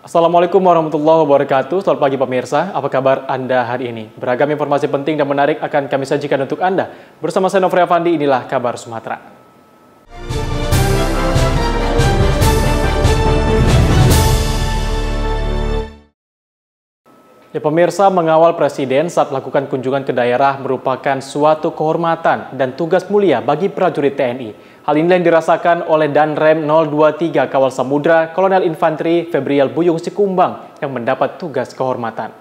Assalamualaikum warahmatullahi wabarakatuh. Selamat pagi pemirsa, apa kabar Anda hari ini? Beragam informasi penting dan menarik akan kami sajikan untuk Anda. Bersama saya Nofri Afandi, inilah Kabar Sumatera. Ya, pemirsa, mengawal Presiden saat melakukan kunjungan ke daerah merupakan suatu kehormatan dan tugas mulia bagi prajurit TNI. Hal ini yang dirasakan oleh Danrem 023 Kawal Samudra Kolonel Infanteri Febriel Buyung Sikumbang yang mendapat tugas kehormatan.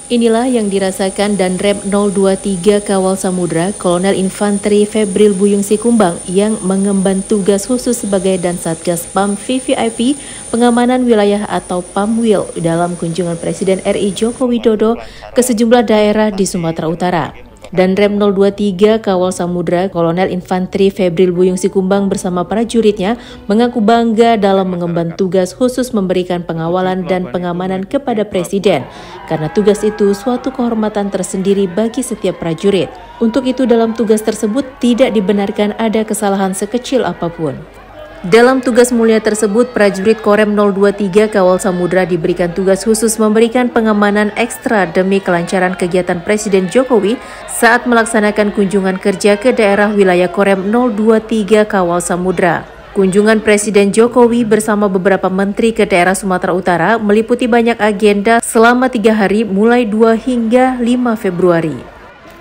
Inilah yang dirasakan Danrem 023 Kawal Samudra Kolonel Infanteri Febriel Buyung Sikumbang yang mengemban tugas khusus sebagai Dansatgas PAM VVIP Pengamanan Wilayah atau PAMWIL dalam kunjungan Presiden RI Joko Widodo ke sejumlah daerah di Sumatera Utara. Danrem 023 Kawal Samudra Kolonel Infanteri Febriel Buyung Sikumbang bersama prajuritnya mengaku bangga dalam mengemban tugas khusus memberikan pengawalan dan pengamanan kepada Presiden, karena tugas itu suatu kehormatan tersendiri bagi setiap prajurit. Untuk itu dalam tugas tersebut tidak dibenarkan ada kesalahan sekecil apapun. Dalam tugas mulia tersebut, prajurit Korem 023 Kawal Samudra diberikan tugas khusus memberikan pengamanan ekstra demi kelancaran kegiatan Presiden Jokowi saat melaksanakan kunjungan kerja ke daerah wilayah Korem 023 Kawal Samudra. Kunjungan Presiden Jokowi bersama beberapa menteri ke daerah Sumatera Utara meliputi banyak agenda selama 3 hari mulai 2 hingga 5 Februari.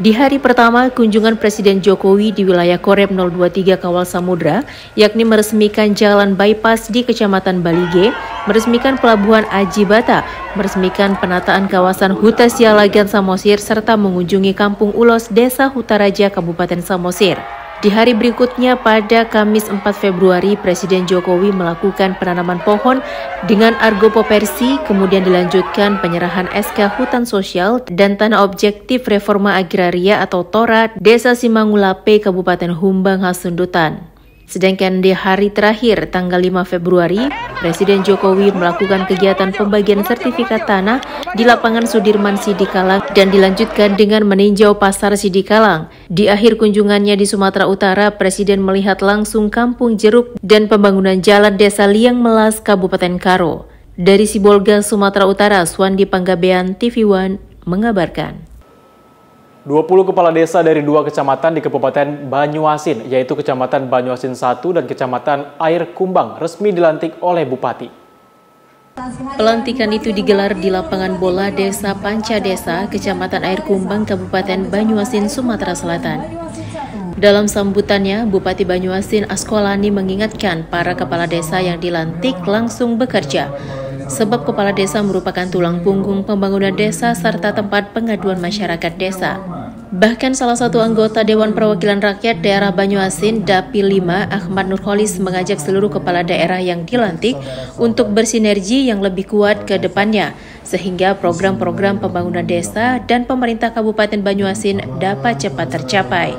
Di hari pertama kunjungan Presiden Jokowi di wilayah Korem 023 Kawal Samudra, yakni meresmikan jalan bypass di Kecamatan Balige, meresmikan pelabuhan Aji Bata, meresmikan penataan kawasan Huta Sialagan Samosir, serta mengunjungi Kampung Ulos, Desa Hutaraja, Kabupaten Samosir. Di hari berikutnya pada Kamis 4 Februari, Presiden Jokowi melakukan penanaman pohon dengan argopopersi, kemudian dilanjutkan penyerahan SK Hutan Sosial dan Tanah Objektif Reforma Agraria atau TORA Desa Simangulape, Kabupaten Humbang Hasundutan. Sedangkan di hari terakhir, tanggal 5 Februari, Presiden Jokowi melakukan kegiatan pembagian sertifikat tanah di lapangan Sudirman Sidikalang dan dilanjutkan dengan meninjau pasar Sidikalang. Di akhir kunjungannya di Sumatera Utara, Presiden melihat langsung Kampung Jeruk dan pembangunan jalan Desa Liang Melas, Kabupaten Karo. Dari Sibolga, Sumatera Utara, Swandi Panggabean, TV One mengabarkan. 20 kepala desa dari 2 kecamatan di Kabupaten Banyuasin, yaitu Kecamatan Banyuasin 1 dan Kecamatan Air Kumbang, resmi dilantik oleh Bupati. Pelantikan itu digelar di lapangan bola Desa Panca Desa, Kecamatan Air Kumbang, Kabupaten Banyuasin, Sumatera Selatan. Dalam sambutannya, Bupati Banyuasin Askolani mengingatkan para kepala desa yang dilantik langsung bekerja, sebab kepala desa merupakan tulang punggung pembangunan desa serta tempat pengaduan masyarakat desa. Bahkan salah satu anggota Dewan Perwakilan Rakyat Daerah Banyuasin, Dapil 5, Ahmad Nurholis mengajak seluruh kepala daerah yang dilantik untuk bersinergi yang lebih kuat ke depannya, sehingga program-program pembangunan desa dan pemerintah Kabupaten Banyuasin dapat cepat tercapai.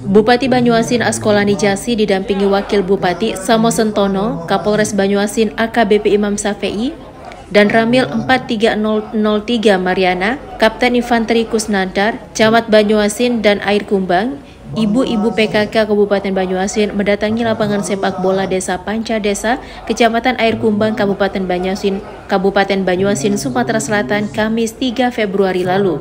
Bupati Banyuasin Askolani Jasi didampingi Wakil Bupati Samo Sentono, Kapolres Banyuasin AKBP Imam Safei, dan Ramil 43003 Mariana, Kapten Infanteri Kusnandar, Camat Banyuasin dan Air Kumbang, ibu-ibu PKK Kabupaten Banyuasin mendatangi lapangan sepak bola Desa Panca Desa, Kecamatan Air Kumbang, Kabupaten Banyuasin, Sumatera Selatan, Kamis 3 Februari lalu.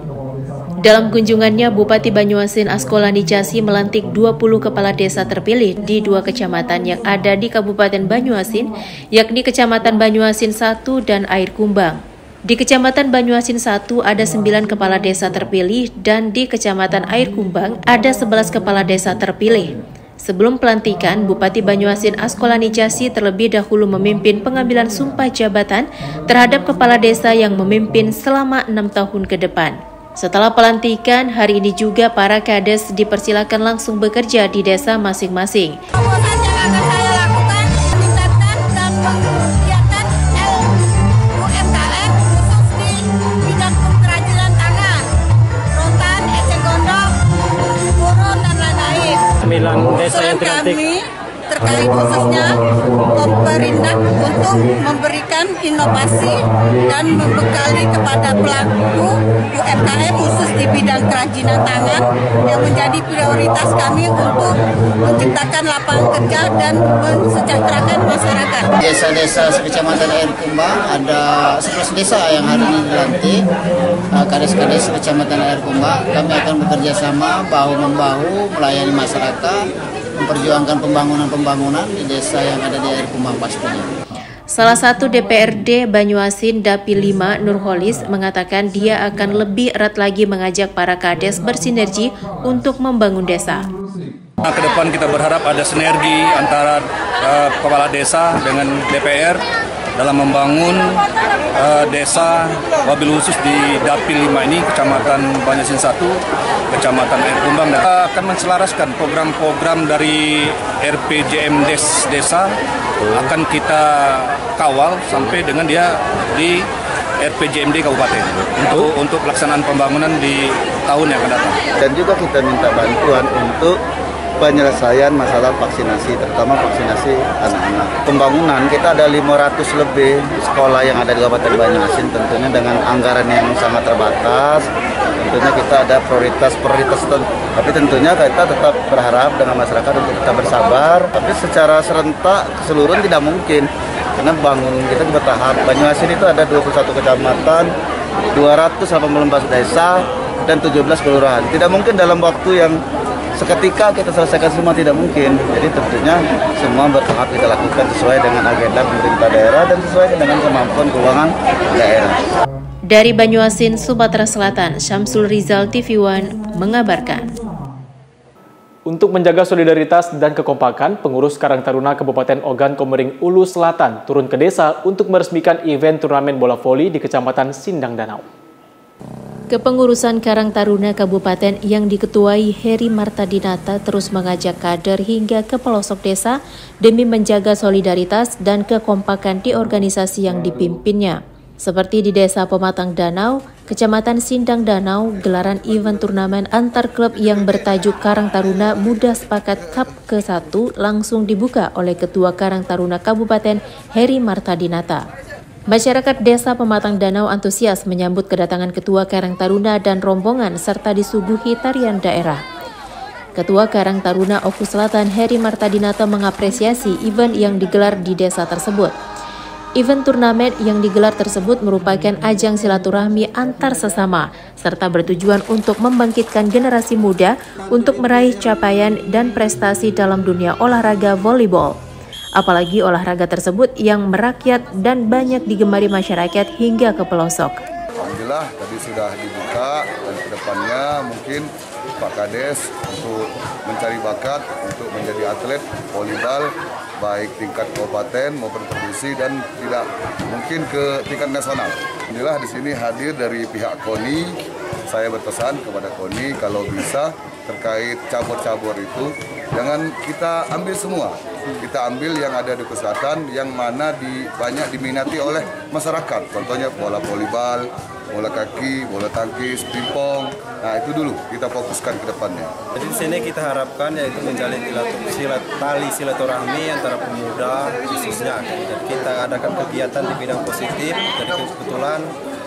Dalam kunjungannya, Bupati Banyuasin Askolani Jasi melantik 20 kepala desa terpilih di 2 kecamatan yang ada di Kabupaten Banyuasin, yakni Kecamatan Banyuasin 1 dan Air Kumbang. Di Kecamatan Banyuasin 1 ada 9 kepala desa terpilih dan di Kecamatan Air Kumbang ada 11 kepala desa terpilih. Sebelum pelantikan, Bupati Banyuasin Askolani Jasi terlebih dahulu memimpin pengambilan sumpah jabatan terhadap kepala desa yang memimpin selama 6 tahun ke depan. Setelah pelantikan, hari ini juga para kades dipersilakan langsung bekerja di desa masing-masing. Terobosan yang akan saya lakukan meningkatkan dan menggiatkan UMKM khusus di bidang kerajinan tangan, rotan, eceng gondok, burung dan lain-lain. Usulan kami terkait khususnya pemerintah untuk memberikan inovasi dan membekali kepada pelaku UMKM khusus di bidang kerajinan tangan yang menjadi prioritas kami untuk menciptakan lapangan kerja dan mensejahterakan masyarakat. Desa-desa sekecamatan Air Kumbang ada 11 desa yang hari ini dilantik. Kades-kades sekecamatan Air Kumbang, kami akan bekerja sama bahu-membahu melayani masyarakat, memperjuangkan pembangunan di desa yang ada di Air Kumbang pastinya. Salah satu DPRD Banyuasin Dapil 5 Nurholis mengatakan dia akan lebih erat lagi mengajak para kades bersinergi untuk membangun desa. Ke depan kita berharap ada sinergi antara kepala desa dengan DPR dalam membangun desa wabil khusus di Dapil 5 ini, Kecamatan Banyuasin 1, Kecamatan Air Kumbang. Dan kita akan menselaraskan program-program dari RPJM Desa akan kita kawal sampai dengan dia di RPJMD Kabupaten untuk pelaksanaan pembangunan di tahun yang akan datang. Dan juga kita minta bantuan untuk penyelesaian masalah vaksinasi, terutama vaksinasi anak-anak. Pembangunan kita ada 500 lebih sekolah yang ada di Kabupaten Banyuasin, tentunya dengan anggaran yang sangat terbatas. Tentunya kita ada prioritas, tapi tentunya kita tetap berharap dengan masyarakat untuk kita bersabar. Tapi secara serentak keseluruhan tidak mungkin, karena bangun kita bertahap. Banyuasin itu ada 21 kecamatan, 218 desa, dan 17 kelurahan. Tidak mungkin dalam waktu yang seketika kita selesaikan semua, tidak mungkin. Jadi tentunya semua bertahap kita lakukan sesuai dengan agenda pemerintah daerah dan sesuai dengan kemampuan keuangan daerah. Dari Banyuasin, Sumatera Selatan, Syamsul Rizal, TV One mengabarkan. Untuk menjaga solidaritas dan kekompakan, pengurus Karang Taruna Kabupaten Ogan Komering Ulu Selatan turun ke desa untuk meresmikan event turnamen bola voli di Kecamatan Sindang Danau. Kepengurusan Karang Taruna Kabupaten yang diketuai Heri Martadinata terus mengajak kader hingga ke pelosok desa demi menjaga solidaritas dan kekompakan di organisasi yang dipimpinnya. Seperti di Desa Pematang Danau, Kecamatan Sindang Danau, gelaran event turnamen antar klub yang bertajuk Karang Taruna Muda Sepakat Cup ke-1 langsung dibuka oleh Ketua Karang Taruna Kabupaten Heri Martadinata. Masyarakat Desa Pematang Danau antusias menyambut kedatangan Ketua Karang Taruna dan rombongan serta disuguhi tarian daerah. Ketua Karang Taruna Oku Selatan Heri Martadinata mengapresiasi event yang digelar di desa tersebut. Event turnamen yang digelar tersebut merupakan ajang silaturahmi antar sesama, serta bertujuan untuk membangkitkan generasi muda untuk meraih capaian dan prestasi dalam dunia olahraga volleyball. Apalagi olahraga tersebut yang merakyat dan banyak digemari masyarakat hingga ke pelosok. Alhamdulillah tadi sudah dibuka dan kedepannya mungkin Pak Kades untuk mencari bakat untuk menjadi atlet volleyball baik tingkat kabupaten maupun provinsi dan tidak mungkin ke tingkat nasional. Alhamdulillah di sini hadir dari pihak KONI. Saya berpesan kepada KONI kalau bisa terkait cabur-cabur itu jangan kita ambil semua. Kita ambil yang ada di Selatan yang mana banyak diminati oleh masyarakat. Contohnya bola volleyball, bola kaki, bola tangkis, pingpong. Nah itu dulu kita fokuskan ke depannya. Jadi di sini kita harapkan yaitu menjalin tali silaturahmi antara pemuda khususnya. Jadi kita adakan kegiatan di bidang positif. Jadi kebetulan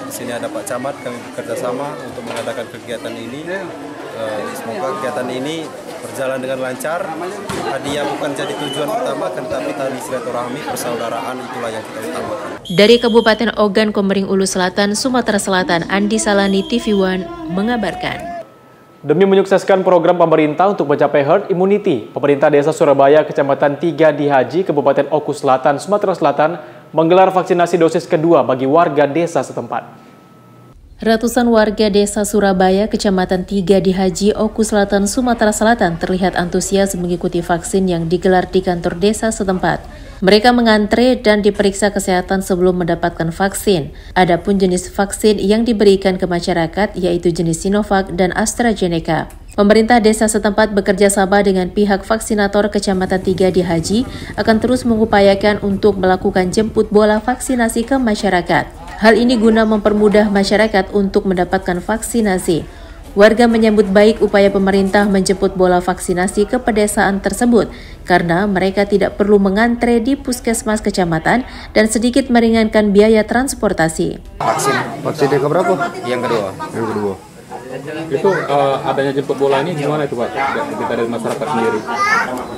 di sini ada Pak Camat, kami bekerja sama untuk mengadakan kegiatan ini. Semoga kegiatan ini berjalan dengan lancar. Hadiah bukan jadi tujuan utama, tetapi tali silaturahmi persaudaraan itulah yang kita utamakan. Dari Kabupaten Ogan Komering Ulu Selatan, Sumatera Selatan, Andi Salani, TV One mengabarkan. Demi menyukseskan program pemerintah untuk mencapai herd immunity, pemerintah Desa Surabaya, Kecamatan 3 di Haji, Kabupaten Oku Selatan, Sumatera Selatan, menggelar vaksinasi dosis kedua bagi warga desa setempat. Ratusan warga Desa Surabaya, Kecamatan 3 di Haji, Oku Selatan, Sumatera Selatan terlihat antusias mengikuti vaksin yang digelar di kantor desa setempat. Mereka mengantre dan diperiksa kesehatan sebelum mendapatkan vaksin. Adapun jenis vaksin yang diberikan ke masyarakat yaitu jenis Sinovac dan AstraZeneca. Pemerintah desa setempat bekerja sama dengan pihak vaksinator Kecamatan 3 di Haji akan terus mengupayakan untuk melakukan jemput bola vaksinasi ke masyarakat. Hal ini guna mempermudah masyarakat untuk mendapatkan vaksinasi. Warga menyambut baik upaya pemerintah menjemput bola vaksinasi ke pedesaan tersebut karena mereka tidak perlu mengantre di puskesmas kecamatan dan sedikit meringankan biaya transportasi. Vaksin yang keberapa? Yang kedua. Itu adanya jemput bola ini gimana itu Pak? Kita dari masyarakat sendiri.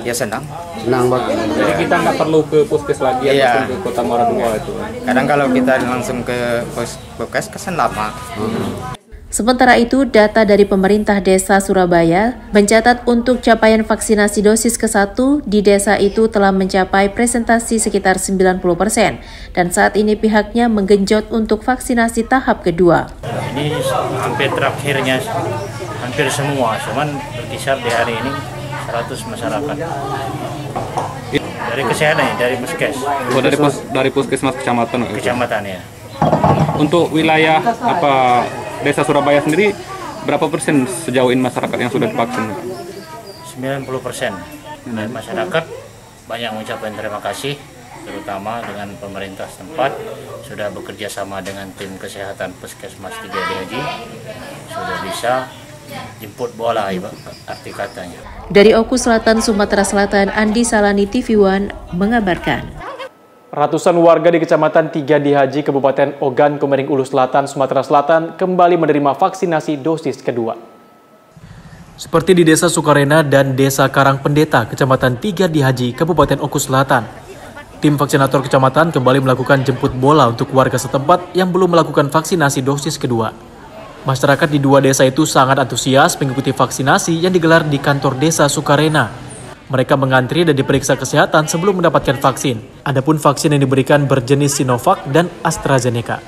Ya senang. Senang Pak. Jadi kita nggak perlu ke puskes lagi atau ke Kota Muara II itu. Kadang kalau kita langsung ke puskes kesan lama. Sementara itu, data dari pemerintah desa Surabaya mencatat untuk capaian vaksinasi dosis ke-1 di desa itu telah mencapai presentasi sekitar 90% dan saat ini pihaknya menggenjot untuk vaksinasi tahap kedua. Ini hampir terakhirnya, hampir semua, cuman berkisar di hari ini 100 masyarakat. Dari kesehatan ya, dari puskes. Dari puskesmas kecamatan. Kecamatan ya. Untuk wilayah Desa Surabaya sendiri, berapa persen sejauh ini masyarakat yang sudah divaksin? 90% dari masyarakat banyak mengucapkan terima kasih, terutama dengan pemerintah setempat sudah bekerja sama dengan tim kesehatan Puskesmas 3 DHJ, sudah bisa jemput bola, arti katanya. Dari Oku Selatan, Sumatera Selatan, Andi Salani, TV One mengabarkan. Ratusan warga di Kecamatan 3 DHJ Kabupaten Ogan Komering Ulu Selatan, Sumatera Selatan kembali menerima vaksinasi dosis kedua. Seperti di Desa Sukarena dan Desa Karangpendeta, Kecamatan 3 DHJ Kabupaten Oku Selatan, tim vaksinator kecamatan kembali melakukan jemput bola untuk warga setempat yang belum melakukan vaksinasi dosis kedua. Masyarakat di dua desa itu sangat antusias mengikuti vaksinasi yang digelar di kantor Desa Sukarena. Mereka mengantri dan diperiksa kesehatan sebelum mendapatkan vaksin. Adapun vaksin yang diberikan berjenis Sinovac dan AstraZeneca.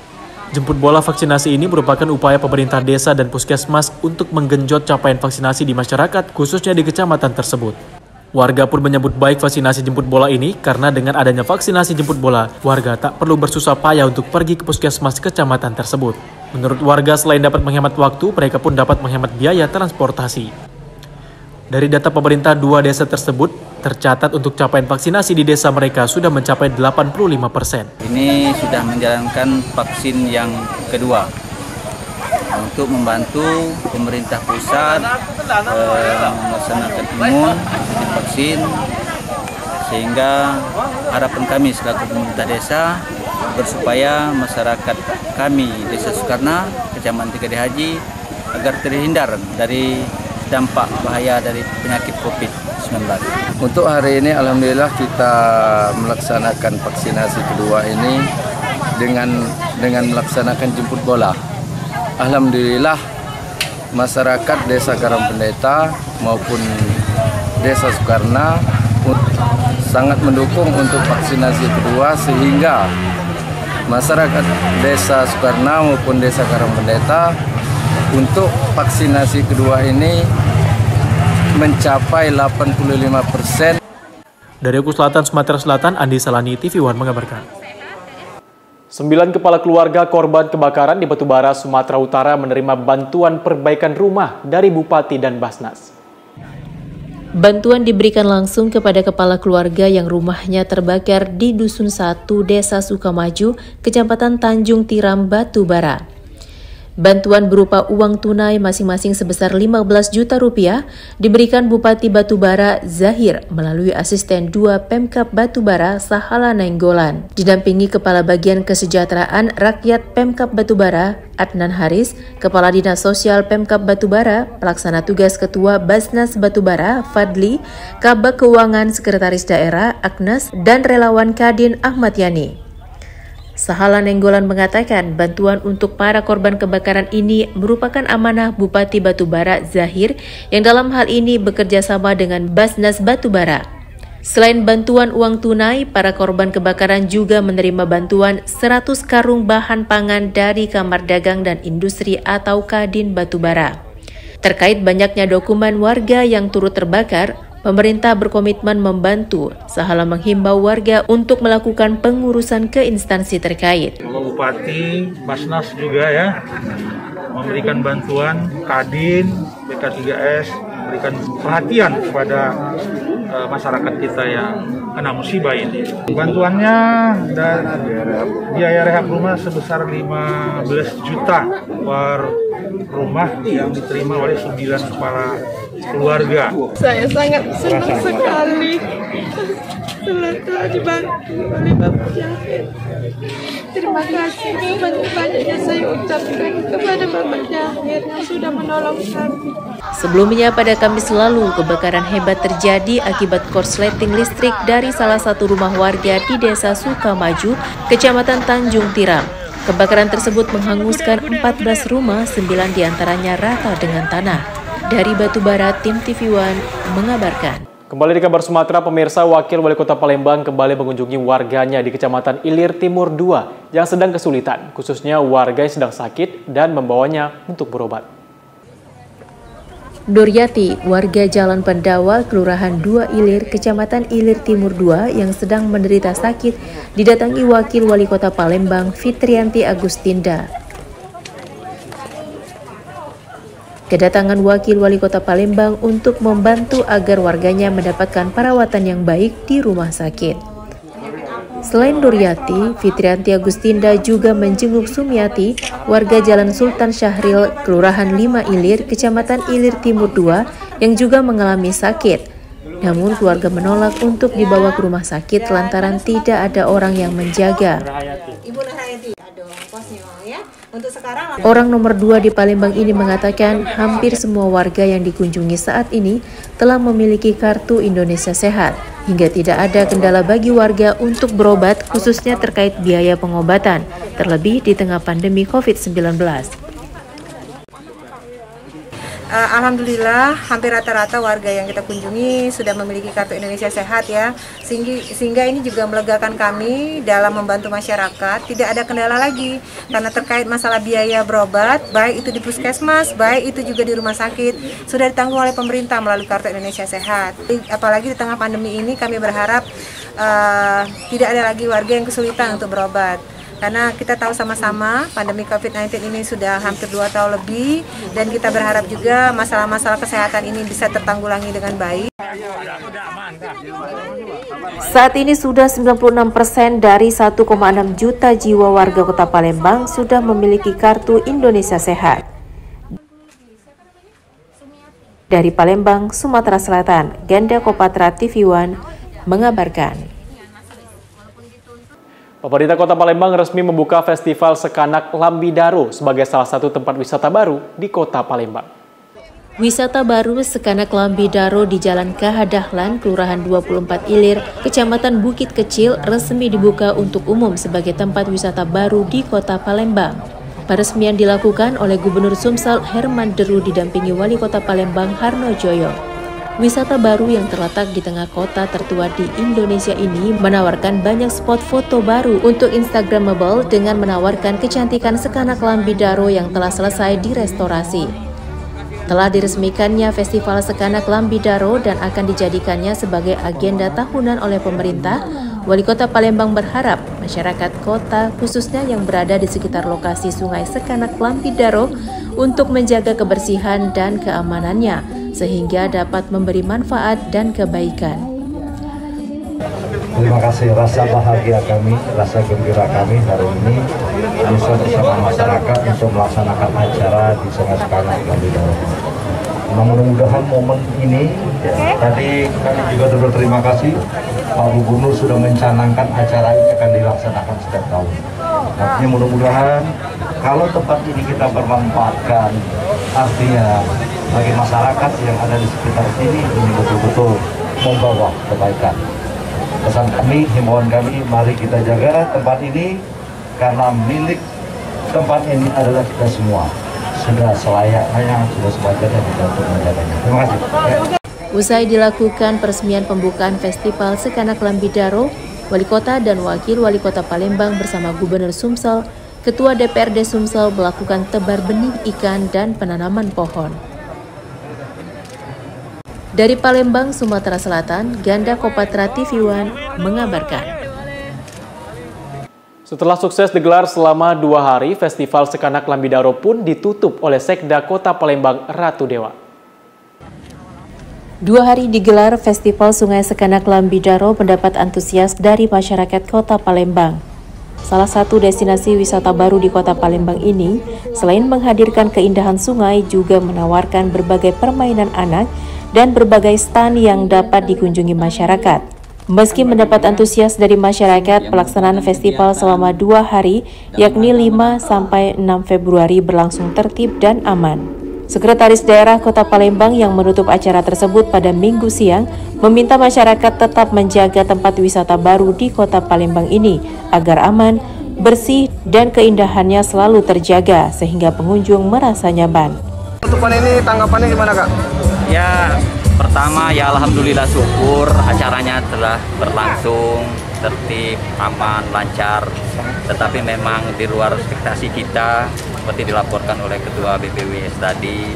Jemput bola vaksinasi ini merupakan upaya pemerintah desa dan puskesmas untuk menggenjot capaian vaksinasi di masyarakat, khususnya di kecamatan tersebut. Warga pun menyambut baik vaksinasi jemput bola ini karena dengan adanya vaksinasi jemput bola, warga tak perlu bersusah payah untuk pergi ke puskesmas kecamatan tersebut. Menurut warga, selain dapat menghemat waktu, mereka pun dapat menghemat biaya transportasi. Dari data pemerintah dua desa tersebut, tercatat untuk capaian vaksinasi di desa mereka sudah mencapai 85%. Ini sudah menjalankan vaksin yang kedua untuk membantu pemerintah pusat melaksanakan imun vaksin, sehingga harapan kami selaku pemerintah desa bersupaya masyarakat kami Desa Sukarna, Kecamatan 3 DHJ agar terhindar dari dampak bahaya dari penyakit COVID-19. Untuk hari ini alhamdulillah kita melaksanakan vaksinasi kedua ini dengan melaksanakan jemput bola. Alhamdulillah masyarakat Desa Karangpendeta maupun Desa Sukarna sangat mendukung untuk vaksinasi kedua, sehingga masyarakat Desa Sukarna maupun Desa Karangpendeta untuk vaksinasi kedua ini mencapai 85%. Dari Oku Selatan, Sumatera Selatan, Andi Salani, TV One mengabarkan. 9 kepala keluarga korban kebakaran di Batubara, Sumatera Utara menerima bantuan perbaikan rumah dari Bupati dan Basnas. Bantuan diberikan langsung kepada kepala keluarga yang rumahnya terbakar di Dusun 1, Desa Sukamaju, Kecamatan Tanjung Tiram, Batubara. Bantuan berupa uang tunai masing-masing sebesar 15 juta rupiah diberikan Bupati Batubara Zahir melalui Asisten 2 Pemkab Batubara Sahala Nainggolan. Didampingi Kepala Bagian Kesejahteraan Rakyat Pemkab Batubara Adnan Haris, Kepala Dinas Sosial Pemkab Batubara, Pelaksana Tugas Ketua Basnas Batubara Fadli, Kabag Keuangan Sekretaris Daerah Agnes, dan relawan Kadin Ahmad Yani. Sahala Nainggolan mengatakan bantuan untuk para korban kebakaran ini merupakan amanah Bupati Batubara Zahir yang dalam hal ini bekerja sama dengan Basnas Batubara. Selain bantuan uang tunai, para korban kebakaran juga menerima bantuan 100 karung bahan pangan dari Kamar Dagang dan Industri atau Kadin Batubara. Terkait banyaknya dokumen warga yang turut terbakar, pemerintah berkomitmen membantu. Sahala menghimbau warga untuk melakukan pengurusan ke instansi terkait. Bupati, Basnas juga ya, memberikan bantuan, Kadin, BK3S, memberikan perhatian kepada masyarakat kita yang kena musibah ini. Bantuannya dan biaya rehab rumah sebesar 15 juta per rumah yang diterima oleh 9 kepala keluarga. Saya sangat senang sekali telah dibantu oleh Bapak Jahid. Terima kasih banyak-banyaknya saya ucapkan kepada Bapak Jahid yang sudah menolong kami. Sebelumnya pada Kamis lalu, kebakaran hebat terjadi akibat korsleting listrik dari salah satu rumah warga di Desa Sukamaju, Kecamatan Tanjung Tiram. Kebakaran tersebut menghanguskan 14 rumah, 9 diantaranya rata dengan tanah. Dari Batubara, tim TV One mengabarkan. Kembali di kabar Sumatera, pemirsa, Wakil Wali Kota Palembang kembali mengunjungi warganya di Kecamatan Ilir Timur 2 yang sedang kesulitan, khususnya warga yang sedang sakit dan membawanya untuk berobat. Duryati, warga Jalan Pendawa, Kelurahan 2 Ilir, Kecamatan Ilir Timur 2 yang sedang menderita sakit, didatangi Wakil Wali Kota Palembang, Fitrianti Agustinda. Kedatangan Wakil Wali Kota Palembang untuk membantu agar warganya mendapatkan perawatan yang baik di rumah sakit. Selain Duryati, Fitrianti Agustinda juga menjenguk Sumiati, warga Jalan Sultan Syahril, Kelurahan 5 Ilir, Kecamatan Ilir Timur 2, yang juga mengalami sakit. Namun keluarga menolak untuk dibawa ke rumah sakit lantaran tidak ada orang yang menjaga. Orang nomor 2 di Palembang ini mengatakan hampir semua warga yang dikunjungi saat ini telah memiliki kartu Indonesia Sehat, hingga tidak ada kendala bagi warga untuk berobat, khususnya terkait biaya pengobatan, terlebih di tengah pandemi COVID-19. Alhamdulillah hampir rata-rata warga yang kita kunjungi sudah memiliki kartu Indonesia Sehat ya, sehingga ini juga melegakan kami dalam membantu masyarakat. Tidak ada kendala lagi karena terkait masalah biaya berobat, baik itu di puskesmas, baik itu juga di rumah sakit, sudah ditanggung oleh pemerintah melalui kartu Indonesia Sehat. Apalagi di tengah pandemi ini kami berharap tidak ada lagi warga yang kesulitan untuk berobat. Karena kita tahu sama-sama pandemi COVID-19 ini sudah hampir 2 tahun lebih, dan kita berharap juga masalah-masalah kesehatan ini bisa tertanggulangi dengan baik. Saat ini sudah 96% dari 1,6 juta jiwa warga Kota Palembang sudah memiliki kartu Indonesia Sehat. Dari Palembang, Sumatera Selatan, Ganda Kopatra TV One mengabarkan. Pemerintah Kota Palembang resmi membuka Festival Sekanak Lambidaro sebagai salah satu tempat wisata baru di Kota Palembang. Wisata baru Sekanak Lambidaro di Jalan KH Dahlan, Kelurahan 24 Ilir, Kecamatan Bukit Kecil resmi dibuka untuk umum sebagai tempat wisata baru di Kota Palembang. Peresmian dilakukan oleh Gubernur Sumsel Herman Deru didampingi Wali Kota Palembang Harno Joyo. Wisata baru yang terletak di tengah kota tertua di Indonesia ini menawarkan banyak spot foto baru untuk Instagramable dengan menawarkan kecantikan Sekanak Lambidaro yang telah selesai direstorasi. Telah diresmikannya Festival Sekanak Lambidaro dan akan dijadikannya sebagai agenda tahunan oleh pemerintah, Wali Kota Palembang berharap masyarakat kota khususnya yang berada di sekitar lokasi Sungai Sekanak Lambidaro untuk menjaga kebersihan dan keamanannya, sehingga dapat memberi manfaat dan kebaikan. Terima kasih, rasa bahagia kami, rasa gembira kami hari ini bisa bersama masyarakat untuk melaksanakan acara di Sungai Sekanak Lambidaro. Mudah-mudahan momen ini, tadi kami juga berterima kasih Pak Gubernur sudah mencanangkan acara ini akan dilaksanakan setiap tahun. Artinya mudah-mudahan kalau tempat ini kita bermanfaatkan, artinya bagi masyarakat yang ada di sekitar sini ini betul-betul membawa kebaikan. Pesan kami, himbauan kami, mari kita jaga tempat ini karena milik tempat ini adalah kita semua. Sudah selayaknya, sudah sewajarnya kita untuk menjaganya. Terima kasih. Usai dilakukan peresmian pembukaan Festival Sekanak Lambidaro, Wali Kota dan Wakil Wali Kota Palembang bersama Gubernur Sumsel, Ketua DPRD Sumsel melakukan tebar benih ikan dan penanaman pohon. Dari Palembang, Sumatera Selatan, Ganda Kopatra TV One mengabarkan. Setelah sukses digelar selama 2 hari, Festival Sekanak Lambidaro pun ditutup oleh Sekda Kota Palembang Ratu Dewa. 2 hari digelar Festival Sungai Sekanak Lambidaro mendapat antusias dari masyarakat Kota Palembang. Salah satu destinasi wisata baru di Kota Palembang ini, selain menghadirkan keindahan sungai, juga menawarkan berbagai permainan anak dan berbagai stand yang dapat dikunjungi masyarakat. Meski mendapat antusias dari masyarakat, pelaksanaan festival selama 2 hari, yakni 5-6 Februari berlangsung tertib dan aman. Sekretaris Daerah Kota Palembang yang menutup acara tersebut pada Minggu siang meminta masyarakat tetap menjaga tempat wisata baru di Kota Palembang ini agar aman, bersih, dan keindahannya selalu terjaga sehingga pengunjung merasa nyaman. Penutupan ini tanggapannya gimana, Kak? Ya, pertama ya alhamdulillah syukur acaranya telah berlangsung tertib, aman, lancar. Tetapi memang di luar ekspektasi kita, seperti dilaporkan oleh Ketua BPWS tadi,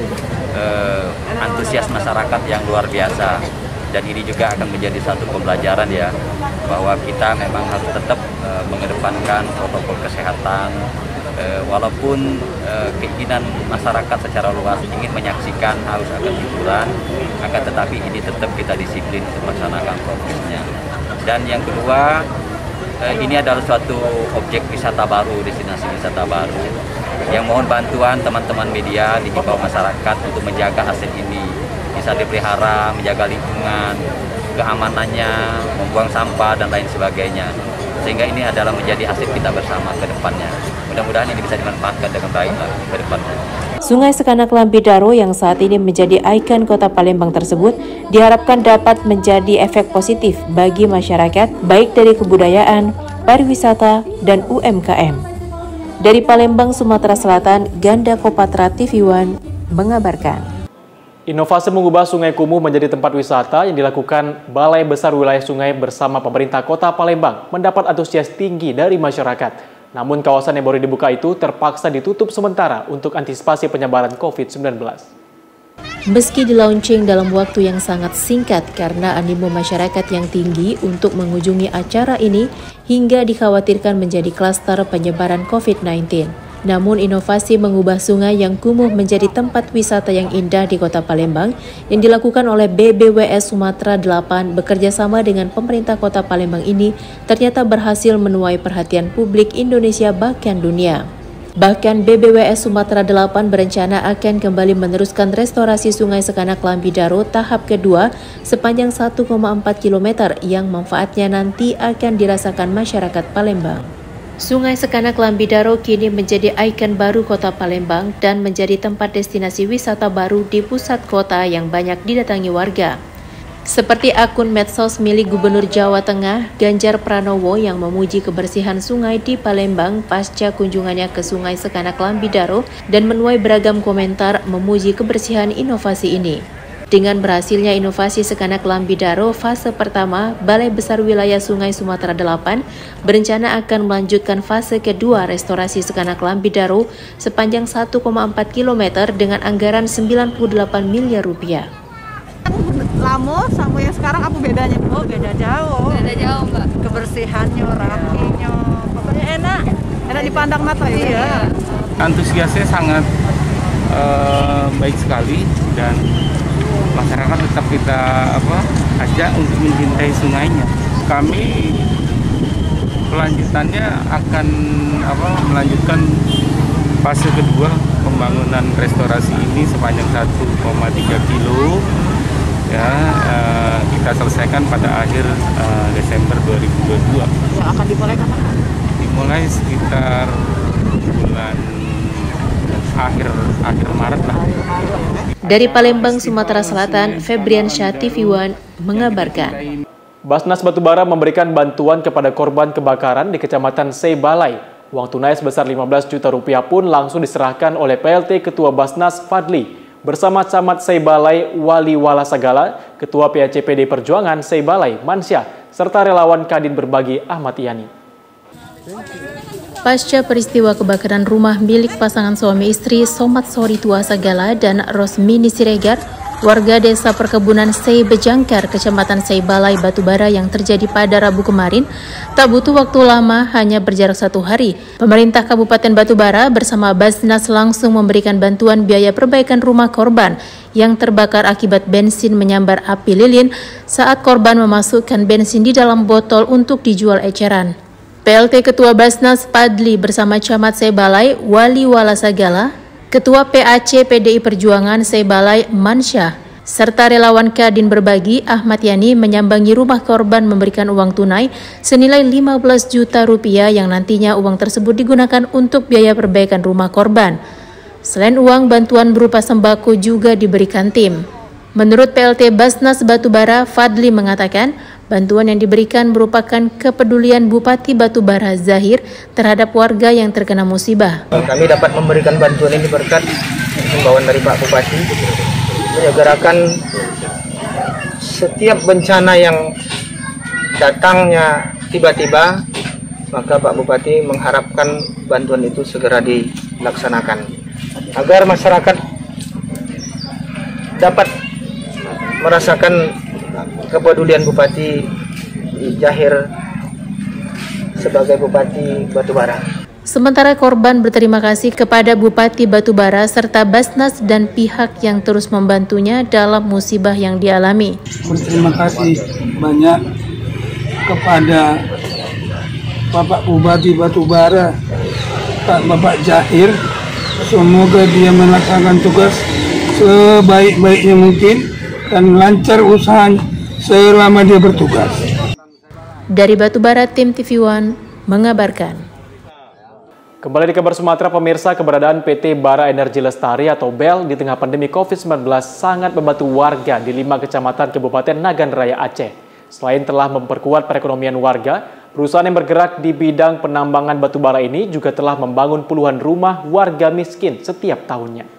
antusias masyarakat yang luar biasa. Dan ini juga akan menjadi satu pembelajaran ya, bahwa kita memang harus tetap mengedepankan protokol kesehatan. Walaupun keinginan masyarakat secara luas ingin menyaksikan haus akan hiburan, akan tetapi ini tetap kita disiplin untuk melaksanakan prokesnya. Dan yang kedua, ini adalah suatu objek wisata baru, destinasi wisata baru, yang mohon bantuan teman-teman media dihimbau masyarakat untuk menjaga aset ini, bisa dipelihara, menjaga lingkungan, keamanannya, membuang sampah dan lain sebagainya. Sehingga ini adalah menjadi aset kita bersama ke depannya. Mudah-mudahan ini bisa dimanfaatkan dengan baik ke depannya. Sungai Sekanak Lambidaro yang saat ini menjadi ikon Kota Palembang tersebut diharapkan dapat menjadi efek positif bagi masyarakat, baik dari kebudayaan, pariwisata, dan UMKM. Dari Palembang, Sumatera Selatan, Ganda Kopatra TV One mengabarkan. Inovasi mengubah Sungai Kumuh menjadi tempat wisata yang dilakukan Balai Besar Wilayah Sungai bersama pemerintah Kota Palembang mendapat antusias tinggi dari masyarakat. Namun kawasan yang baru dibuka itu terpaksa ditutup sementara untuk antisipasi penyebaran COVID-19. Meski di-launching dalam waktu yang sangat singkat karena animo masyarakat yang tinggi untuk mengunjungi acara ini hingga dikhawatirkan menjadi klaster penyebaran COVID-19. Namun inovasi mengubah sungai yang kumuh menjadi tempat wisata yang indah di Kota Palembang yang dilakukan oleh BBWS Sumatera 8 bekerjasama dengan pemerintah Kota Palembang ini ternyata berhasil menuai perhatian publik Indonesia bahkan dunia. Bahkan BBWS Sumatera 8 berencana akan kembali meneruskan restorasi Sungai Sekanak Lambidaro tahap kedua sepanjang 1,4 km yang manfaatnya nanti akan dirasakan masyarakat Palembang. Sungai Sekanak Lambidaro kini menjadi ikon baru Kota Palembang dan menjadi tempat destinasi wisata baru di pusat kota yang banyak didatangi warga. Seperti akun medsos milik Gubernur Jawa Tengah, Ganjar Pranowo yang memuji kebersihan sungai di Palembang pasca kunjungannya ke Sungai Sekanak Lambidaro dan menuai beragam komentar memuji kebersihan inovasi ini. Dengan berhasilnya inovasi Sekanak Lambidaro fase pertama, Balai Besar Wilayah Sungai Sumatera 8 berencana akan melanjutkan fase kedua restorasi Sekanak Lambidaro sepanjang 1,4 km dengan anggaran 98 miliar rupiah. Lama sama yang sekarang apa bedanya? Oh, beda jauh. Beda jauh, Mbak. Kebersihannya, rapinya, pokoknya enak dipandang mata ya. Iya. Antusiasnya sangat baik sekali dan masyarakat tetap kita ajak untuk mencintai sungainya. Kami kelanjutannya akan melanjutkan fase kedua pembangunan restorasi ini sepanjang 1,3 kilo. Ya, kita selesaikan pada akhir Desember 2022. Akan dimulai kapan? Dimulai sekitar bulan akhir Maret lah. Dari Palembang, Sumatera Selatan, Febriansyah TV One mengabarkan. Basnas Batubara memberikan bantuan kepada korban kebakaran di Kecamatan Seibalai. Uang tunai sebesar 15 juta rupiah pun langsung diserahkan oleh PLT Ketua Basnas Fadli bersama Camat Seibalai Wali Walasagala, Ketua PACPD Perjuangan Seibalai Mansyah, serta relawan Kadin Berbagi Ahmad Yani. Pasca peristiwa kebakaran rumah milik pasangan suami istri Somad Sori Tua Sagala dan Rosmini Siregar, warga desa perkebunan Sei Bejangkar, Kecamatan Seibalai, Batubara yang terjadi pada Rabu kemarin, tak butuh waktu lama, hanya berjarak 1 hari. Pemerintah Kabupaten Batubara bersama Basnas langsung memberikan bantuan biaya perbaikan rumah korban yang terbakar akibat bensin menyambar api lilin saat korban memasukkan bensin di dalam botol untuk dijual eceran. PLT Ketua Basnas Fadli bersama Camat Sebalai Wali Walasagala, Ketua PAC PDI Perjuangan Sebalai Mansyah, serta relawan Kadin Berbagi Ahmad Yani menyambangi rumah korban memberikan uang tunai senilai 15 juta rupiah yang nantinya uang tersebut digunakan untuk biaya perbaikan rumah korban. Selain uang, bantuan berupa sembako juga diberikan tim. Menurut PLT Basnas Batubara, Fadli mengatakan bantuan yang diberikan merupakan kepedulian Bupati Batubara Zahir terhadap warga yang terkena musibah. Kami dapat memberikan bantuan ini berkat himbauan dari Pak Bupati, menyegerakan setiap bencana yang datangnya tiba-tiba, maka Pak Bupati mengharapkan bantuan itu segera dilaksanakan agar masyarakat dapat merasakan kepedulian Bupati Zahir sebagai Bupati Batubara. Sementara korban berterima kasih kepada Bupati Batubara serta Basnas dan pihak yang terus membantunya dalam musibah yang dialami. Berterima kasih banyak kepada Bapak Bupati Batubara, Bapak Zahir. Semoga dia melaksanakan tugas sebaik-baiknya mungkin dan lancar usahanya selama dia bertugas. Dari Batubara, tim TV One mengabarkan. Kembali di kabar Sumatera, pemirsa, keberadaan PT Bara Energi Lestari atau BEL di tengah pandemi COVID-19 sangat membantu warga di 5 kecamatan Kabupaten Nagan Raya Aceh. Selain telah memperkuat perekonomian warga, perusahaan yang bergerak di bidang penambangan batubara ini juga telah membangun puluhan rumah warga miskin setiap tahunnya.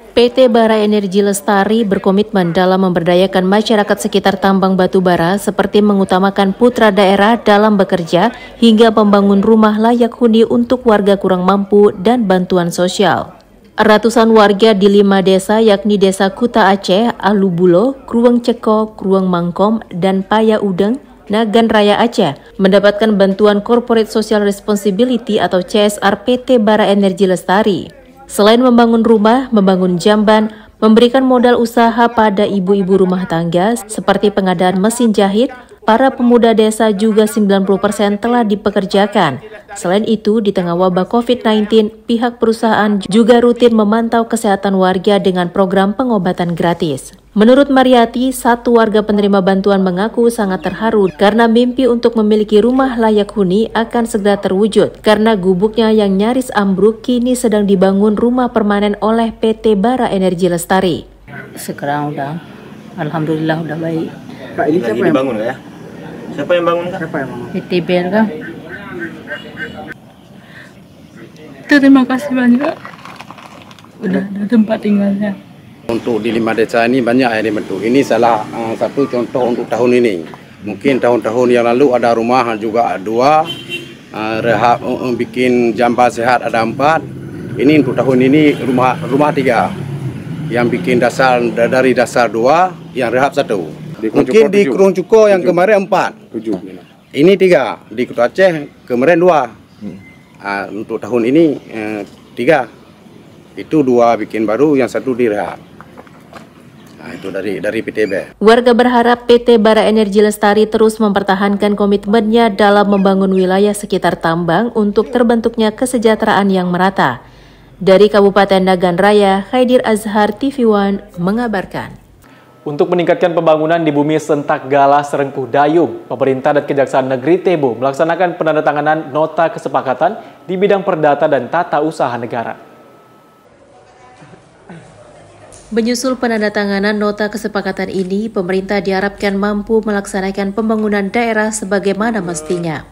PT Bara Energi Lestari berkomitmen dalam memberdayakan masyarakat sekitar tambang batubara seperti mengutamakan putra daerah dalam bekerja hingga membangun rumah layak huni untuk warga kurang mampu dan bantuan sosial. Ratusan warga di 5 desa yakni Desa Kuta Aceh, Alubulo, Krueng Ceko, Krueng Mangkom, dan Paya Udeng, Nagan Raya Aceh mendapatkan bantuan Corporate Social Responsibility atau CSR PT Bara Energi Lestari. Selain membangun rumah, membangun jamban, memberikan modal usaha pada ibu-ibu rumah tangga seperti pengadaan mesin jahit, para pemuda desa juga 90% telah dipekerjakan. Selain itu, di tengah wabah COVID-19, pihak perusahaan juga rutin memantau kesehatan warga dengan program pengobatan gratis. Menurut Mariati, satu warga penerima bantuan mengaku sangat terharu karena mimpi untuk memiliki rumah layak huni akan segera terwujud karena gubuknya yang nyaris ambruk kini sedang dibangun rumah permanen oleh PT Bara Energi Lestari. Sekarang udah, alhamdulillah udah baik. Kak, ini siapa yang bangun ya? Siapa yang bangun, Kak? Siapa yang bangun? PT BEL, Kak. Terima kasih banyak. Udah ada tempat tinggalnya. Untuk di 5 desa ini banyak yang dibentuk. Ini salah satu contoh untuk tahun ini. Mungkin tahun-tahun yang lalu ada rumah juga 2, rehab bikin jamban sehat ada 4. Ini untuk tahun ini rumah 3. Yang bikin dasar dari dasar 2, yang rehab 1. Mungkin di Krueng Cuko yang kemarin 4. 7. Ini 3. Di Kuta Aceh kemarin 2. Untuk tahun ini 3. Itu 2 bikin baru, yang 1 direhab. Itu dari PT BEL. Warga berharap PT Bara Energi Lestari terus mempertahankan komitmennya dalam membangun wilayah sekitar tambang untuk terbentuknya kesejahteraan yang merata. Dari Kabupaten Nagan Raya, Khaidir Azhar, TV One mengabarkan. Untuk meningkatkan pembangunan di bumi Sentak Gala Serengkuh Dayung, pemerintah dan Kejaksaan Negeri Tebo melaksanakan penandatanganan nota kesepakatan di bidang perdata dan tata usaha negara. Menyusul penandatanganan nota kesepakatan ini, pemerintah diharapkan mampu melaksanakan pembangunan daerah sebagaimana mestinya.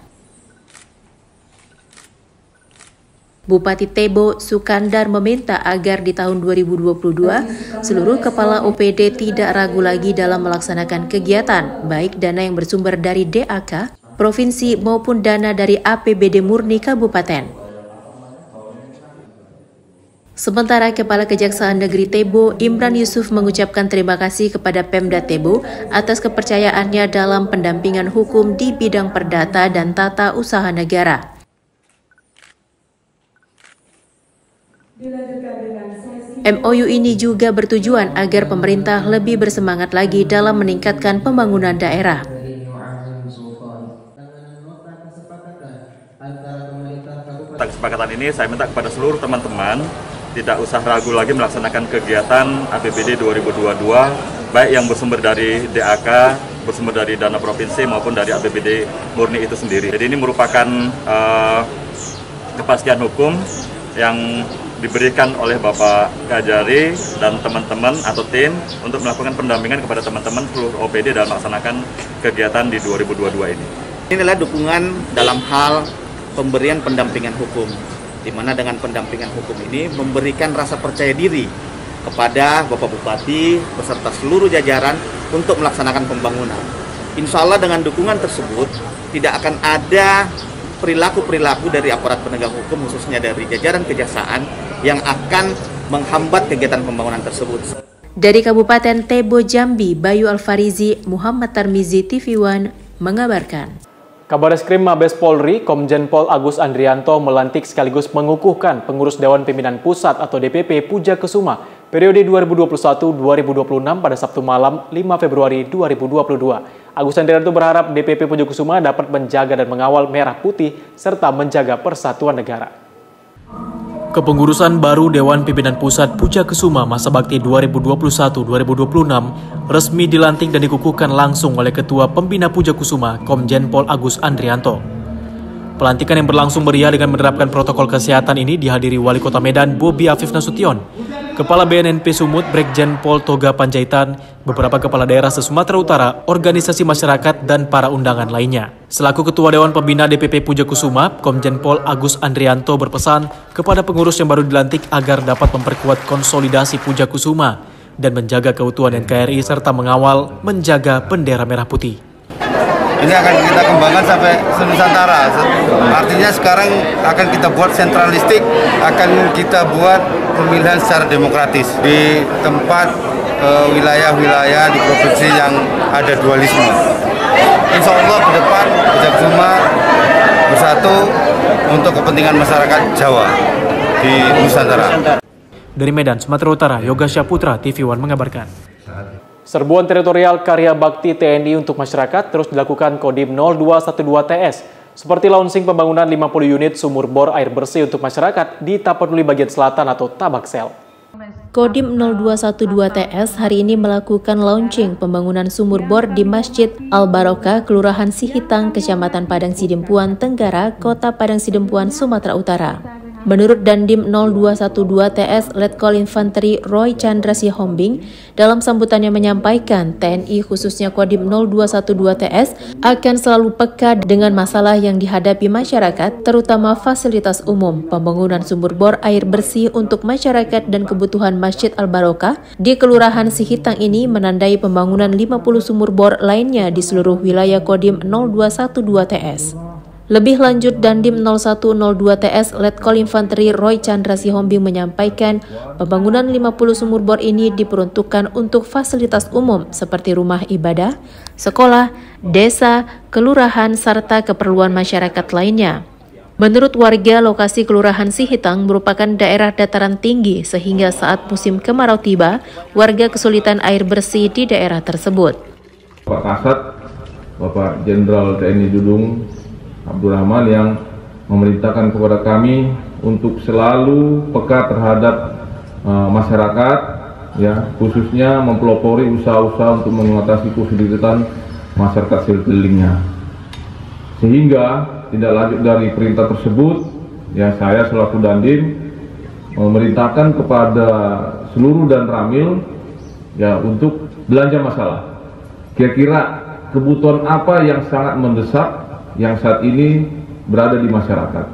Bupati Tebo Sukandar meminta agar di tahun 2022 seluruh kepala OPD tidak ragu lagi dalam melaksanakan kegiatan, baik dana yang bersumber dari DAK, provinsi maupun dana dari APBD murni kabupaten. Sementara Kepala Kejaksaan Negeri Tebo, Imran Yusuf mengucapkan terima kasih kepada Pemda Tebo atas kepercayaannya dalam pendampingan hukum di bidang perdata dan tata usaha negara. MOU ini juga bertujuan agar pemerintah lebih bersemangat lagi dalam meningkatkan pembangunan daerah. atas kesepakatan ini saya minta kepada seluruh teman-teman tidak usah ragu lagi melaksanakan kegiatan APBD 2022 baik yang bersumber dari DAK, bersumber dari dana provinsi maupun dari APBD murni itu sendiri. Jadi ini merupakan kepastian hukum yang diberikan oleh Bapak Kajari dan teman-teman atau tim untuk melakukan pendampingan kepada teman-teman seluruh OPD dalam melaksanakan kegiatan di 2022 ini. Inilah dukungan dalam hal pemberian pendampingan hukum, di mana dengan pendampingan hukum ini memberikan rasa percaya diri kepada Bapak Bupati beserta seluruh jajaran untuk melaksanakan pembangunan. Insya Allah dengan dukungan tersebut tidak akan ada perilaku-perilaku dari aparat penegak hukum khususnya dari jajaran kejaksaan yang akan menghambat kegiatan pembangunan tersebut. Dari Kabupaten Tebo Jambi, Bayu Alfarizi, Muhammad Tarmizi, TV One mengabarkan. Kabar Reskrim Mabes Polri, Komjen Pol Agus Andrianto melantik sekaligus mengukuhkan pengurus Dewan Pimpinan Pusat atau DPP Puja Kesuma periode 2021-2026 pada Sabtu malam 5 Februari 2022. Agus Andrianto berharap DPP Puja Kesuma dapat menjaga dan mengawal merah putih serta menjaga persatuan negara. Kepengurusan baru Dewan Pimpinan Pusat Puja Kesuma masa bakti 2021-2026 resmi dilantik dan dikukuhkan langsung oleh Ketua Pembina Puja Kesuma, Komjen Pol Agus Andrianto. Pelantikan yang berlangsung meriah dengan menerapkan protokol kesehatan ini dihadiri Wali Kota Medan Bobi Afif Nasution, Kepala BNNP Sumut Brigjen Pol Toga Panjaitan, beberapa kepala daerah se-Sumatera Utara, organisasi masyarakat, dan para undangan lainnya. Selaku Ketua Dewan Pembina DPP Puja Kesuma, Komjen Pol Agus Andrianto berpesan kepada pengurus yang baru dilantik agar dapat memperkuat konsolidasi Puja Kesuma dan menjaga keutuhan NKRI serta mengawal menjaga bendera merah putih. Ini akan kita kembangkan sampai se-Nusantara. Artinya sekarang akan kita buat sentralistik, akan kita buat pemilihan secara demokratis di tempat wilayah-wilayah di provinsi yang ada dualisme. Insya Allah ke depan Puja Kesuma bersatu untuk kepentingan masyarakat Jawa di Nusantara. Dari Medan, Sumatera Utara, Yoga Syaputra, TV One mengabarkan. Serbuan teritorial karya bakti TNI untuk masyarakat terus dilakukan Kodim 0212 TS, seperti launching pembangunan 50 unit sumur bor air bersih untuk masyarakat di Tapanuli bagian selatan atau Tabaksel. Kodim 0212 TS hari ini melakukan launching pembangunan sumur bor di Masjid Al-Barokah, Kelurahan Sihitang, Kecamatan Padang Sidempuan, Tenggara, Kota Padang Sidempuan, Sumatera Utara. Menurut Dandim 0212 TS Letkol Infanteri Roy Chandra Sihombing, dalam sambutannya menyampaikan TNI khususnya Kodim 0212 TS akan selalu peka dengan masalah yang dihadapi masyarakat, terutama fasilitas umum, pembangunan sumur bor air bersih untuk masyarakat dan kebutuhan Masjid Al-Barokah di Kelurahan Sihitang ini menandai pembangunan 50 sumur bor lainnya di seluruh wilayah Kodim 0212 TS. Lebih lanjut, Dandim 0102 TS Letkol Infanteri Roy Chandra Sihombing menyampaikan pembangunan 50 sumur bor ini diperuntukkan untuk fasilitas umum seperti rumah ibadah, sekolah, desa, kelurahan, serta keperluan masyarakat lainnya. Menurut warga, lokasi Kelurahan Sihitang merupakan daerah dataran tinggi sehingga saat musim kemarau tiba, warga kesulitan air bersih di daerah tersebut. Bapak Kasat, Bapak Jenderal TNI Dudung Abdurrahman yang memerintahkan kepada kami untuk selalu peka terhadap masyarakat, ya, khususnya mempelopori usaha-usaha untuk mengatasi kesulitan masyarakat sekelilingnya. Sehingga tidak lanjut dari perintah tersebut, ya, saya selaku Dandim memerintahkan kepada seluruh dan Ramil, ya, untuk belanja masalah. Kira-kira kebutuhan apa yang sangat mendesak yang saat ini berada di masyarakat.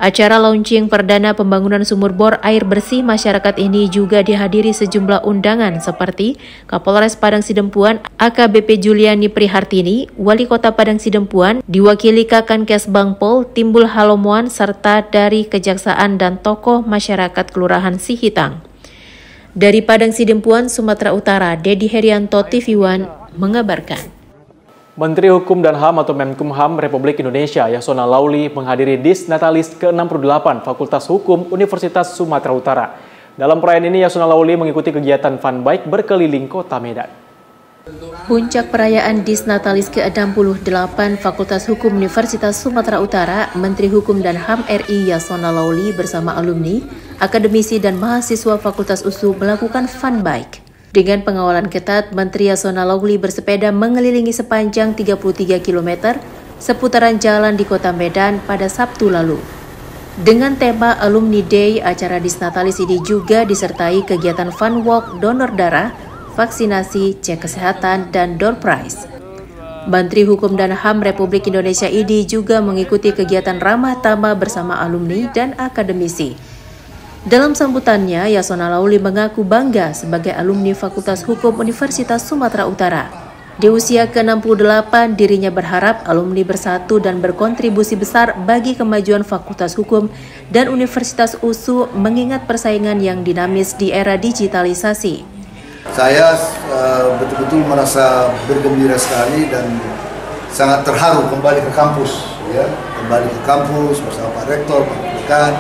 Acara launching perdana pembangunan sumur bor air bersih masyarakat ini juga dihadiri sejumlah undangan seperti Kapolres Padang Sidempuan AKBP Juliani Prihartini, Wali Kota Padang Sidempuan, diwakili Kakankes Bangpol, Timbul Halomuan, serta dari Kejaksaan dan tokoh masyarakat Kelurahan Sihitang. Dari Padang Sidempuan, Sumatera Utara, Dedi Herianto, TV One mengabarkan. Menteri Hukum dan HAM atau Menkumham Republik Indonesia Yasona Lauli menghadiri Disnatalis ke-68 Fakultas Hukum Universitas Sumatera Utara. Dalam perayaan ini Yasona Lauli mengikuti kegiatan fun bike berkeliling kota Medan. Puncak perayaan Disnatalis ke-68 Fakultas Hukum Universitas Sumatera Utara, Menteri Hukum dan HAM RI Yasona Lauli bersama alumni, akademisi dan mahasiswa Fakultas USU melakukan fun bike. Dengan pengawalan ketat, Menteri Yasona Lauli bersepeda mengelilingi sepanjang 33 km seputaran jalan di Kota Medan pada Sabtu lalu. Dengan tema Alumni Day, acara Disnatalis ini juga disertai kegiatan fun walk donor darah, vaksinasi, cek kesehatan, dan door prize. Menteri Hukum dan HAM Republik Indonesia ini juga mengikuti kegiatan ramah tamah bersama alumni dan akademisi. Dalam sambutannya, Yasona Lauli mengaku bangga sebagai alumni Fakultas Hukum Universitas Sumatera Utara. Di usia ke-68, dirinya berharap alumni bersatu dan berkontribusi besar bagi kemajuan Fakultas Hukum dan Universitas USU mengingat persaingan yang dinamis di era digitalisasi. Saya betul-betul merasa bergembira sekali dan sangat terharu kembali ke kampus, ya, kembali ke kampus bersama Pak Rektor, Pak Dekan,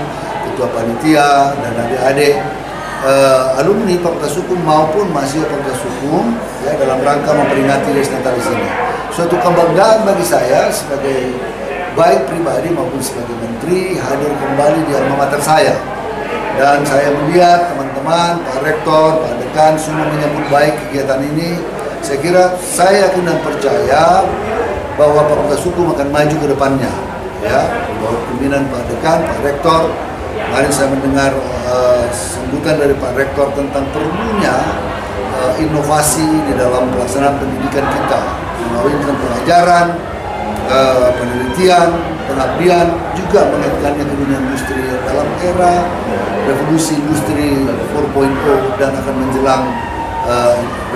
Ketua Panitia dan adik-adik alumni Fakultas Hukum maupun mahasiswa Fakultas Hukum, ya, dalam rangka memperingati Disnatalis ini. Suatu kebanggaan bagi saya sebagai baik pribadi maupun sebagai menteri hadir kembali di alma mater saya. Dan saya melihat teman-teman, Pak Rektor, Pak Dekan semua menyambut baik kegiatan ini. Saya kira, saya yakin dan percaya bahwa Fakultas Hukum akan maju ke depannya. Ya, bahwa pimpinan Pak Dekan, Pak Rektor, kemarin saya mendengar sambutan dari Pak Rektor tentang perlunya inovasi di dalam pelaksanaan pendidikan kita, melalui pengajaran, penelitian, pengabdian, juga mengaitkannya ke dunia industri dalam era revolusi industri 4.0 dan akan menjelang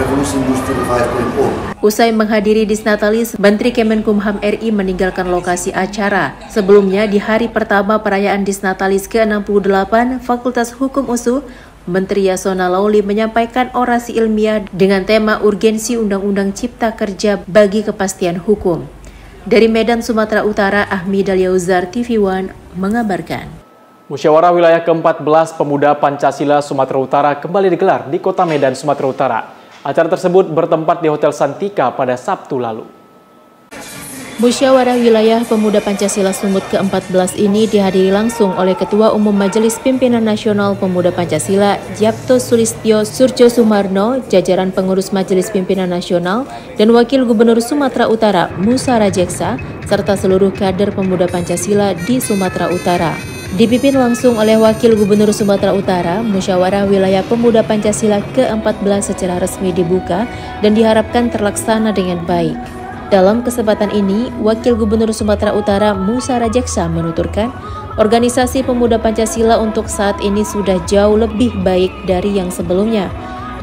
revolusi industri 5.0. Usai menghadiri Disnatalis, Menteri Kemenkumham RI meninggalkan lokasi acara. Sebelumnya, di hari pertama perayaan Disnatalis ke-68 Fakultas Hukum USU, Menteri Yasona Lauli menyampaikan orasi ilmiah dengan tema urgensi Undang-Undang Cipta Kerja bagi kepastian hukum. Dari Medan, Sumatera Utara, Ahmi Dalyauzar, TV One mengabarkan. Musyawarah Wilayah ke-14 Pemuda Pancasila Sumatera Utara kembali digelar di Kota Medan, Sumatera Utara. Acara tersebut bertempat di Hotel Santika pada Sabtu lalu. Musyawarah Wilayah Pemuda Pancasila Sumut ke-14 ini dihadiri langsung oleh Ketua Umum Majelis Pimpinan Nasional Pemuda Pancasila, Djapto Sulistyo Surjo Sumarno, jajaran pengurus Majelis Pimpinan Nasional, dan Wakil Gubernur Sumatera Utara, Musa Rajeksa, serta seluruh kader Pemuda Pancasila di Sumatera Utara. Dipimpin langsung oleh Wakil Gubernur Sumatera Utara, Musyawarah Wilayah Pemuda Pancasila ke-14 secara resmi dibuka dan diharapkan terlaksana dengan baik. Dalam kesempatan ini, Wakil Gubernur Sumatera Utara Musa Rajeksa menuturkan, organisasi Pemuda Pancasila untuk saat ini sudah jauh lebih baik dari yang sebelumnya,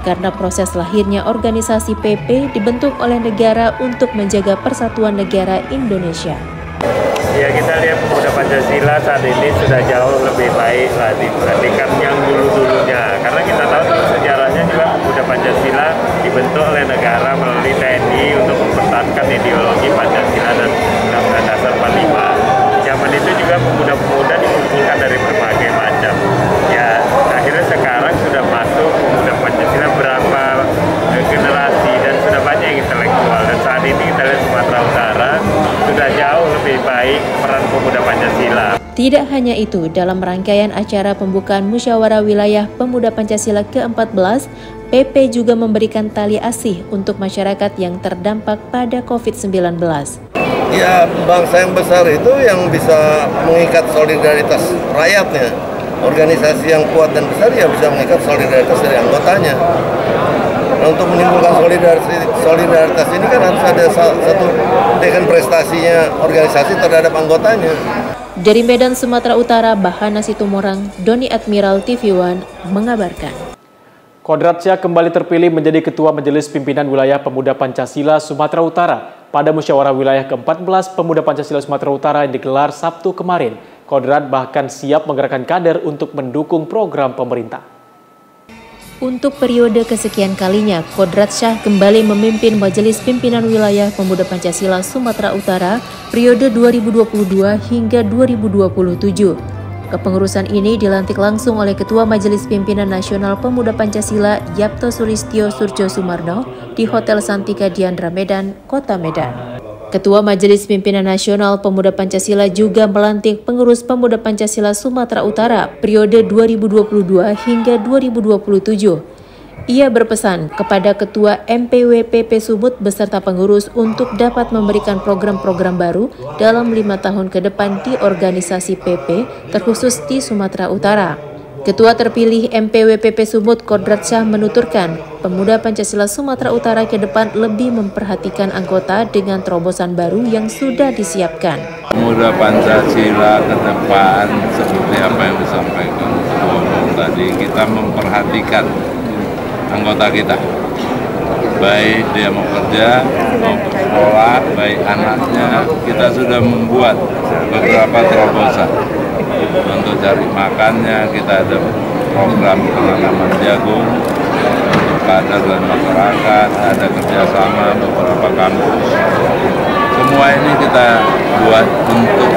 karena proses lahirnya organisasi PP dibentuk oleh negara untuk menjaga persatuan negara Indonesia. Ya, kita lihat Pemuda Pancasila saat ini sudah jauh lebih baik lah dibandingkan yang dulu-dulunya. Karena kita tahu sejarahnya juga Pemuda Pancasila dibentuk oleh negara melalui TNI untuk mempertahankan ideologi Pancasila dan Undang-Undang Dasar 45. Zaman itu juga pemuda-pemuda dikumpulkan dari berbagai macam. Ya, akhirnya sekarang sudah masuk Pemuda Pancasila berapa generasi dan sudah banyak yang intelektual. Dan saat ini kita lihat Sumatera Utara sudah jauh lebih baik peran Pemuda Pancasila. Tidak hanya itu, dalam rangkaian acara pembukaan Musyawarah Wilayah Pemuda Pancasila ke-14, PP juga memberikan tali asih untuk masyarakat yang terdampak pada COVID-19. Ya, bangsa yang besar itu yang bisa mengikat solidaritas rakyatnya. Organisasi yang kuat dan besar ya bisa mengikat solidaritas dari anggotanya. Nah, untuk menimbulkan solidaritas ini kan harus ada satu dengan prestasinya organisasi terhadap anggotanya. Dari Medan, Sumatera Utara, Bahana Situmorang, Doni Admiral, TV One mengabarkan. Kodrat Syah kembali terpilih menjadi Ketua Majelis Pimpinan Wilayah Pemuda Pancasila Sumatera Utara pada Musyawarah Wilayah ke-14 Pemuda Pancasila Sumatera Utara yang digelar Sabtu kemarin. Kodrat bahkan siap menggerakkan kader untuk mendukung program pemerintah. Untuk periode kesekian kalinya, Kodrat Syah kembali memimpin Majelis Pimpinan Wilayah Pemuda Pancasila Sumatera Utara periode 2022 hingga 2027. Kepengurusan ini dilantik langsung oleh Ketua Majelis Pimpinan Nasional Pemuda Pancasila Yapto Sulistyo Surjo Sumarno di Hotel Santika Diandra Medan, Kota Medan. Ketua Majelis Pimpinan Nasional Pemuda Pancasila juga melantik pengurus Pemuda Pancasila Sumatera Utara periode 2022 hingga 2027. Ia berpesan kepada Ketua MPWPP Sumut beserta pengurus untuk dapat memberikan program-program baru dalam 5 tahun ke depan di organisasi PP, terkhusus di Sumatera Utara. Ketua terpilih MPWPP Sumut Kodrat Syah menuturkan, Pemuda Pancasila Sumatera Utara ke depan lebih memperhatikan anggota dengan terobosan baru yang sudah disiapkan. Pemuda Pancasila ke depan seperti apa yang disampaikan Ketua Umum tadi, kita memperhatikan anggota kita, baik dia mau kerja, mau sekolah, baik anaknya. Kita sudah membuat beberapa terobosan untuk cari makannya. Kita ada program penanaman jagung untuk kader dan masyarakat, ada kerjasama beberapa kampus. Semua ini kita buat untuk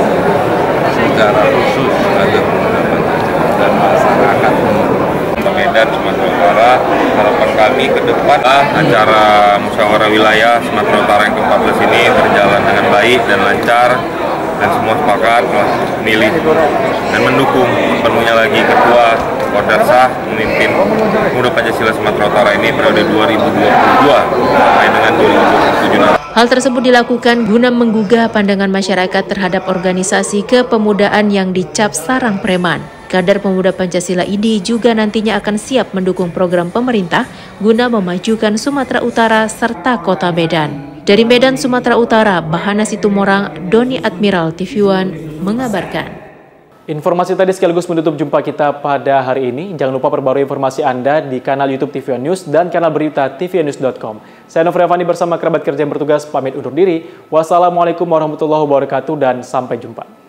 secara khusus kader Pemuda Pancasila dan masyarakat Medan, Sumatera Utara. Harapan kami ke depan acara musyawarah wilayah Sumatera Utara yang ke-14 ini berjalan dengan baik dan lancar, dan semua sepakat memilih dan mendukung penuhnya lagi Ketua Kodrat Syah memimpin Pemuda Pancasila Sumatera Utara ini periode 2022 sampai dengan 2027. Hal tersebut dilakukan guna menggugah pandangan masyarakat terhadap organisasi kepemudaan yang dicap sarang preman. Kader Pemuda Pancasila ini juga nantinya akan siap mendukung program pemerintah guna memajukan Sumatera Utara serta Kota Medan. Dari Medan, Sumatera Utara, Bahana Situmorang, Doni Admiral TV One mengabarkan. Informasi tadi sekaligus menutup jumpa kita pada hari ini. Jangan lupa perbarui informasi Anda di kanal YouTube TV One News dan kanal berita tvnews.com. Saya Nofri Avani bersama kerabat kerja yang bertugas pamit undur diri. Wassalamualaikum warahmatullahi wabarakatuh dan sampai jumpa.